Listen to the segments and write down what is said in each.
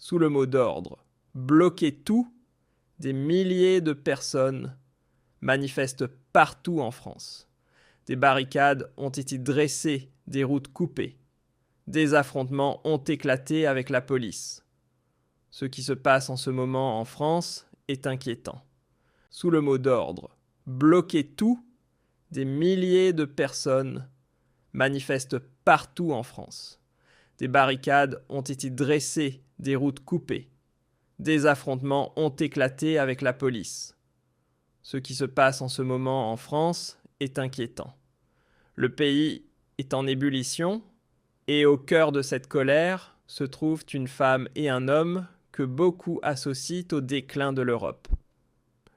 Sous le mot d'ordre « bloquer tout », des milliers de personnes manifestent partout en France. Des barricades ont été dressées, des routes coupées. Des affrontements ont éclaté avec la police. Ce qui se passe en ce moment en France est inquiétant. Sous le mot d'ordre « bloquer tout », des milliers de personnes manifestent partout en France. Des barricades ont été dressées, des routes coupées. Des affrontements ont éclaté avec la police. Ce qui se passe en ce moment en France est inquiétant. Le pays est en ébullition et au cœur de cette colère se trouvent une femme et un homme que beaucoup associent au déclin de l'Europe.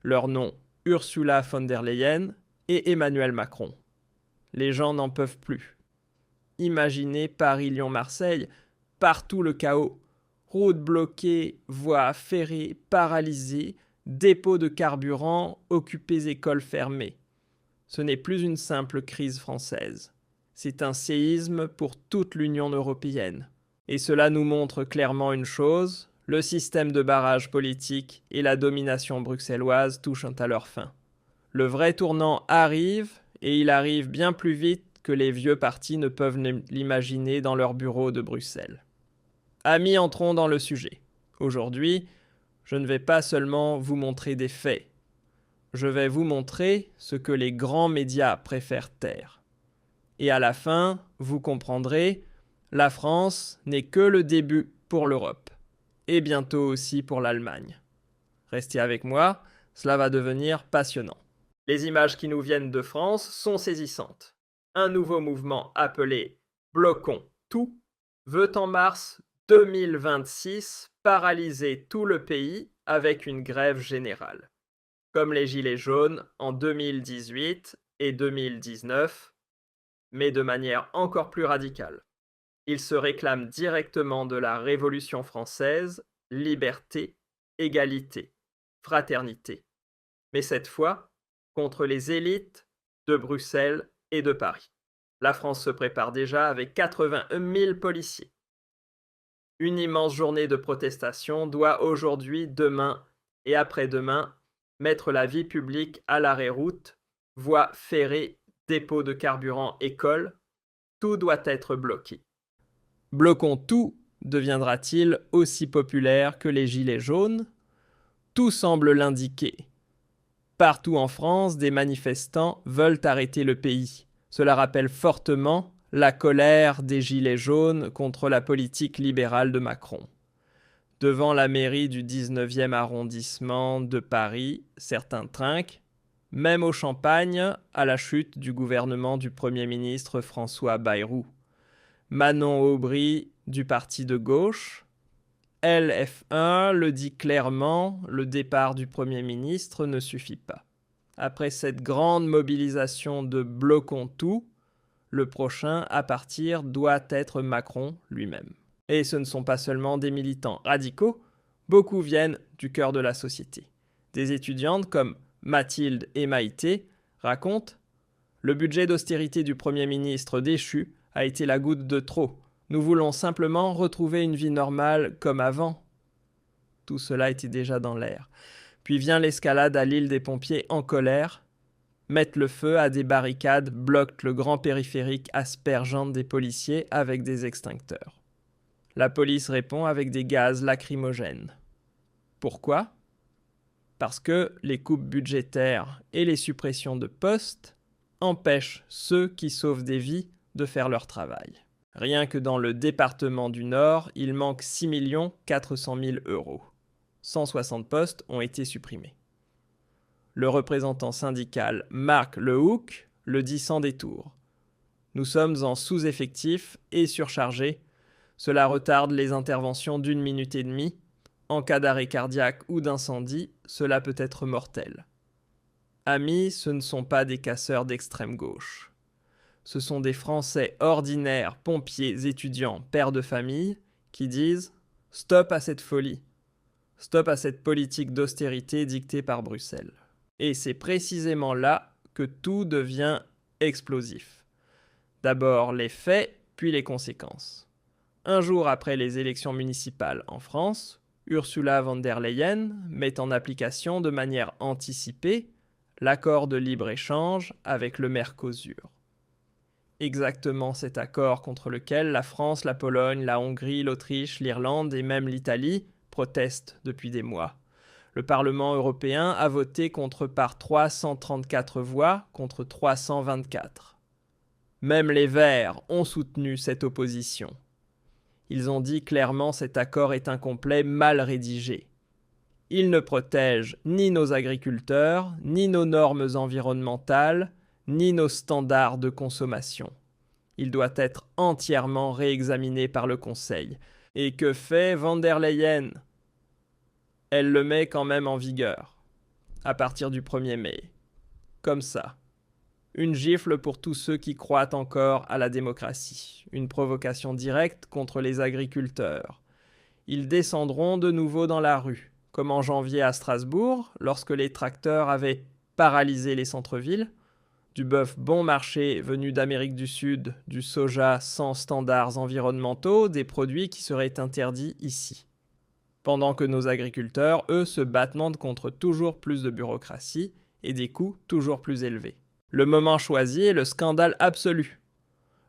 Leurs noms Ursula von der Leyen et Emmanuel Macron. Les gens n'en peuvent plus. Imaginez Paris-Lyon-Marseille, partout le chaos. Routes bloquées, voies ferrées paralysées, dépôts de carburant, occupés, écoles fermées. Ce n'est plus une simple crise française. C'est un séisme pour toute l'Union européenne. Et cela nous montre clairement une chose, le système de barrage politique et la domination bruxelloise touchent à leur fin. Le vrai tournant arrive, et il arrive bien plus vite que les vieux partis ne peuvent l'imaginer dans leur bureau de Bruxelles. Amis, entrons dans le sujet. Aujourd'hui, je ne vais pas seulement vous montrer des faits. Je vais vous montrer ce que les grands médias préfèrent taire. Et à la fin, vous comprendrez, la France n'est que le début pour l'Europe. Et bientôt aussi pour l'Allemagne. Restez avec moi, cela va devenir passionnant. Les images qui nous viennent de France sont saisissantes. Un nouveau mouvement appelé « Bloquons tout » veut en mars 2026 paralyser tout le pays avec une grève générale. Comme les Gilets jaunes en 2018 et 2019, mais de manière encore plus radicale. Ils se réclament directement de la Révolution française, liberté, égalité, fraternité. Mais cette fois, contre les élites de Bruxelles et de Paris. La France se prépare déjà avec 81 000 policiers. Une immense journée de protestation doit aujourd'hui, demain et après-demain mettre la vie publique à l'arrêt-route, voies ferrées, dépôts de carburant, écoles, tout doit être bloqué. Bloquons tout deviendra-t-il aussi populaire que les Gilets jaunes ? Tout semble l'indiquer. Partout en France, des manifestants veulent arrêter le pays. Cela rappelle fortement la colère des Gilets jaunes contre la politique libérale de Macron. Devant la mairie du 19e arrondissement de Paris, certains trinquent, même au Champagne, à la chute du gouvernement du Premier ministre François Bayrou. Manon Aubry, du parti de gauche, LF1 le dit clairement, le départ du Premier ministre ne suffit pas. Après cette grande mobilisation de bloquons tout, le prochain à partir doit être Macron lui-même. Et ce ne sont pas seulement des militants radicaux, beaucoup viennent du cœur de la société. Des étudiantes comme Mathilde et Maïté racontent « Le budget d'austérité du Premier ministre déchu a été la goutte de trop. Nous voulons simplement retrouver une vie normale comme avant. » Tout cela était déjà dans l'air. Puis vient l'escalade à l'île des pompiers en colère, mettent le feu à des barricades, bloquent le grand périphérique aspergeant des policiers avec des extincteurs. La police répond avec des gaz lacrymogènes. Pourquoi ? Parce que les coupes budgétaires et les suppressions de postes empêchent ceux qui sauvent des vies de faire leur travail. Rien que dans le département du Nord, il manque 6 400 000 €. 160 postes ont été supprimés. Le représentant syndical Marc Lehoucq le dit sans détour. Nous sommes en sous-effectif et surchargés. Cela retarde les interventions d'1 minute et demie. En cas d'arrêt cardiaque ou d'incendie, cela peut être mortel. Amis, ce ne sont pas des casseurs d'extrême gauche. Ce sont des Français ordinaires, pompiers, étudiants, pères de famille, qui disent « Stop à cette folie ! Stop à cette politique d'austérité dictée par Bruxelles !» Et c'est précisément là que tout devient explosif. D'abord les faits, puis les conséquences. Un jour après les élections municipales en France, Ursula von der Leyen met en application de manière anticipée l'accord de libre-échange avec le Mercosur. Exactement cet accord contre lequel la France, la Pologne, la Hongrie, l'Autriche, l'Irlande et même l'Italie protestent depuis des mois. Le Parlement européen a voté contre par 334 voix contre 324. Même les Verts ont soutenu cette opposition. Ils ont dit clairement cet accord est incomplet, mal rédigé. Il ne protège ni nos agriculteurs, ni nos normes environnementales, ni nos standards de consommation. Il doit être entièrement réexaminé par le Conseil. Et que fait von der Leyen ? Elle le met quand même en vigueur, à partir du 1er mai. Comme ça. Une gifle pour tous ceux qui croient encore à la démocratie. Une provocation directe contre les agriculteurs. Ils descendront de nouveau dans la rue, comme en janvier à Strasbourg, lorsque les tracteurs avaient paralysé les centres-villes, du bœuf bon marché venu d'Amérique du Sud, du soja sans standards environnementaux, des produits qui seraient interdits ici. Pendant que nos agriculteurs, eux, se battent contre toujours plus de bureaucratie et des coûts toujours plus élevés. Le moment choisi est le scandale absolu.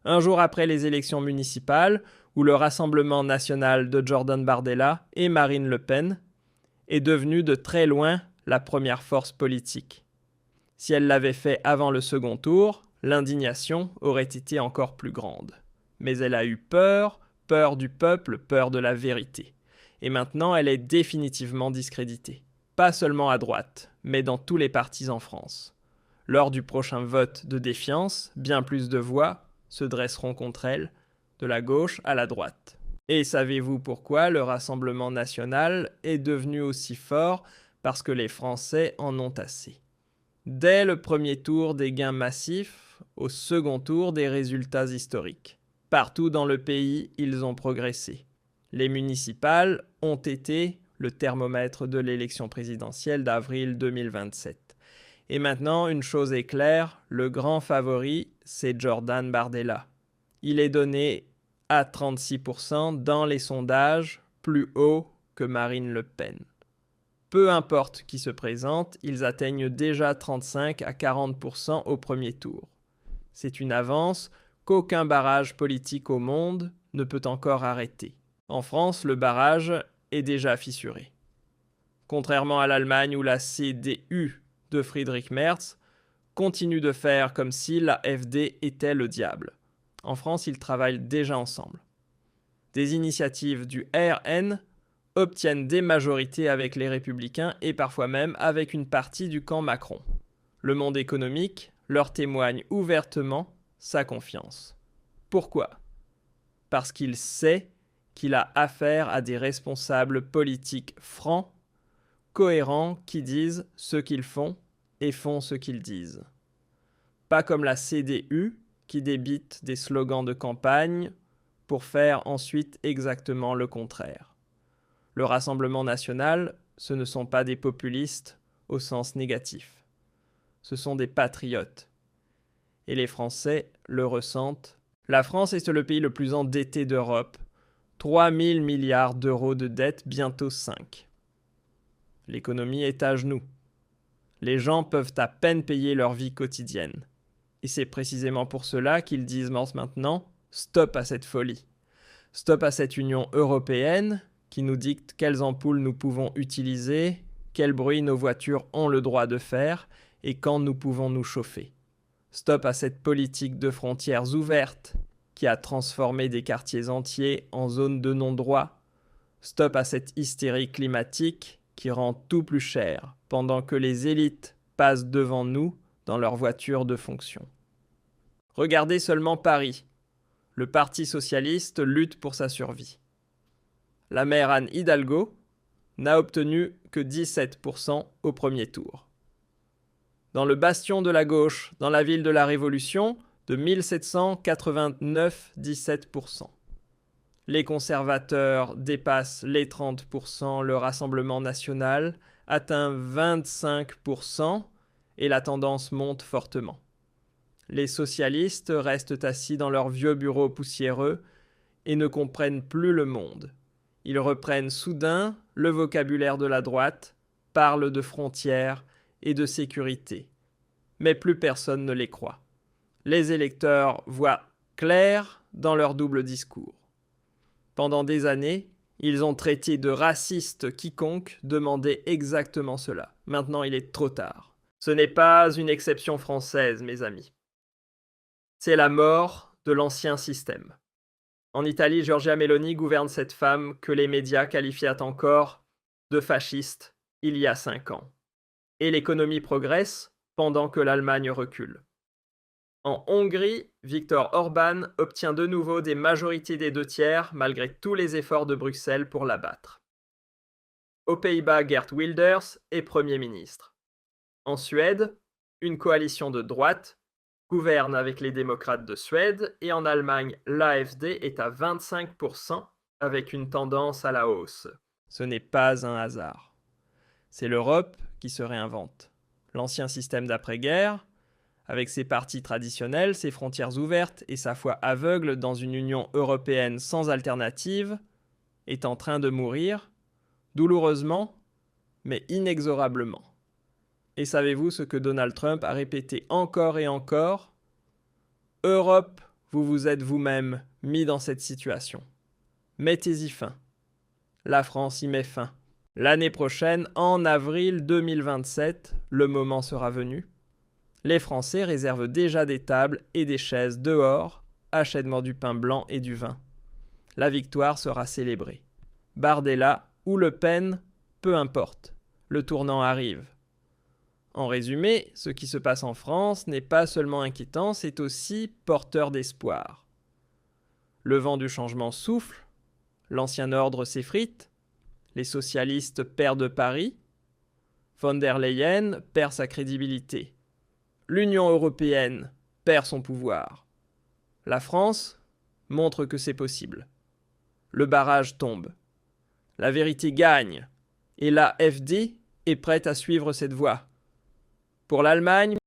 Un jour après les élections municipales, où le Rassemblement national de Jordan Bardella et Marine Le Pen est devenu de très loin la première force politique. Si elle l'avait fait avant le second tour, l'indignation aurait été encore plus grande. Mais elle a eu peur, peur du peuple, peur de la vérité. Et maintenant, elle est définitivement discréditée. Pas seulement à droite, mais dans tous les partis en France. Lors du prochain vote de défiance, bien plus de voix se dresseront contre elle, de la gauche à la droite. Et savez-vous pourquoi le Rassemblement national est devenu aussi fort ? Parce que les Français en ont assez. Dès le premier tour des gains massifs, au second tour des résultats historiques. Partout dans le pays, ils ont progressé. Les municipales ont été le thermomètre de l'élection présidentielle d'avril 2027. Et maintenant, une chose est claire, le grand favori, c'est Jordan Bardella. Il est donné à 36% dans les sondages, plus haut que Marine Le Pen. Peu importe qui se présente, ils atteignent déjà 35 à 40% au premier tour. C'est une avance qu'aucun barrage politique au monde ne peut encore arrêter. En France, le barrage est déjà fissuré. Contrairement à l'Allemagne où la CDU de Friedrich Merz continue de faire comme si la AfD était le diable. En France, ils travaillent déjà ensemble. Des initiatives du RN obtiennent des majorités avec les Républicains et parfois même avec une partie du camp Macron. Le monde économique leur témoigne ouvertement sa confiance. Pourquoi ? Parce qu'il sait qu'il a affaire à des responsables politiques francs, cohérents, qui disent ce qu'ils font et font ce qu'ils disent. Pas comme la CDU qui débite des slogans de campagne pour faire ensuite exactement le contraire. Le Rassemblement national, ce ne sont pas des populistes au sens négatif. Ce sont des patriotes. Et les Français le ressentent. La France est le pays le plus endetté d'Europe. 3 000 milliards d'euros de dette, bientôt 5. L'économie est à genoux. Les gens peuvent à peine payer leur vie quotidienne. Et c'est précisément pour cela qu'ils disent maintenant « stop à cette folie ». Stop à cette Union européenne qui nous dicte quelles ampoules nous pouvons utiliser, quel bruit nos voitures ont le droit de faire et quand nous pouvons nous chauffer. Stop à cette politique de frontières ouvertes qui a transformé des quartiers entiers en zones de non-droit. Stop à cette hystérie climatique qui rend tout plus cher pendant que les élites passent devant nous dans leurs voitures de fonction. Regardez seulement Paris. Le Parti socialiste lutte pour sa survie. La maire Anne Hidalgo n'a obtenu que 17% au premier tour. Dans le bastion de la gauche, dans la ville de la Révolution, de 1789, 17%. Les conservateurs dépassent les 30%, le Rassemblement national atteint 25% et la tendance monte fortement. Les socialistes restent assis dans leurs vieux bureaux poussiéreux et ne comprennent plus le monde. Ils reprennent soudain le vocabulaire de la droite, parlent de frontières et de sécurité. Mais plus personne ne les croit. Les électeurs voient clair dans leur double discours. Pendant des années, ils ont traité de raciste quiconque demandait exactement cela. Maintenant, il est trop tard. Ce n'est pas une exception française, mes amis. C'est la mort de l'ancien système. En Italie, Giorgia Meloni gouverne cette femme que les médias qualifiaient encore de fasciste il y a 5 ans. Et l'économie progresse pendant que l'Allemagne recule. En Hongrie, Viktor Orban obtient de nouveau des majorités des 2/3 malgré tous les efforts de Bruxelles pour l'abattre. Aux Pays-Bas, Geert Wilders est Premier ministre. En Suède, une coalition de droite gouverne avec les démocrates de Suède et en Allemagne, l'AfD est à 25% avec une tendance à la hausse. Ce n'est pas un hasard. C'est l'Europe qui se réinvente. L'ancien système d'après-guerre, avec ses partis traditionnels, ses frontières ouvertes et sa foi aveugle dans une Union européenne sans alternative, est en train de mourir, douloureusement, mais inexorablement. Et savez-vous ce que Donald Trump a répété encore et encore ? Europe, vous vous êtes vous-même mis dans cette situation. Mettez-y fin. La France y met fin. L'année prochaine, en avril 2027, le moment sera venu. Les Français réservent déjà des tables et des chaises dehors, achèvement du pain blanc et du vin. La victoire sera célébrée. Bardella ou Le Pen, peu importe. Le tournant arrive. En résumé, ce qui se passe en France n'est pas seulement inquiétant, c'est aussi porteur d'espoir. Le vent du changement souffle, l'ancien ordre s'effrite, les socialistes perdent Paris, von der Leyen perd sa crédibilité, l'Union européenne perd son pouvoir. La France montre que c'est possible. Le barrage tombe. La vérité gagne, et l'AfD est prête à suivre cette voie. Pour l'Allemagne,